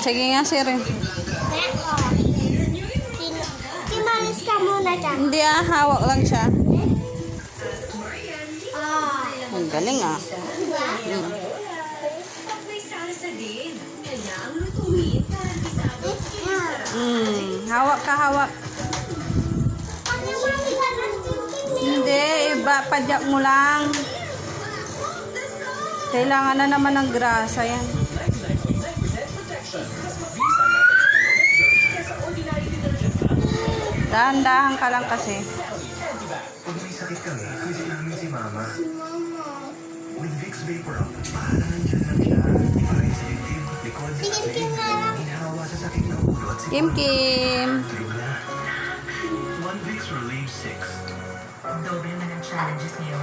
Sige nga, sir. Timalis ka muna dyan. Hindi hawak lang siya. Ang galing Hawak ka, hawak. Hindi, iba, padyak mo lang. Kailangan na naman ng grasa yan. Dahan-dahan ka lang kasi. Pag may sakit kami, pwede namin si Mama. With Vicks Vapor Up, pahalangan dyan lang siya. Iparay sa dibdib, likod, at leeg. Hinahawa sa sakit ng ulo at Kim Kim. tulog na. One Vicks relieves 6. Doble naman ang challenges ngayon.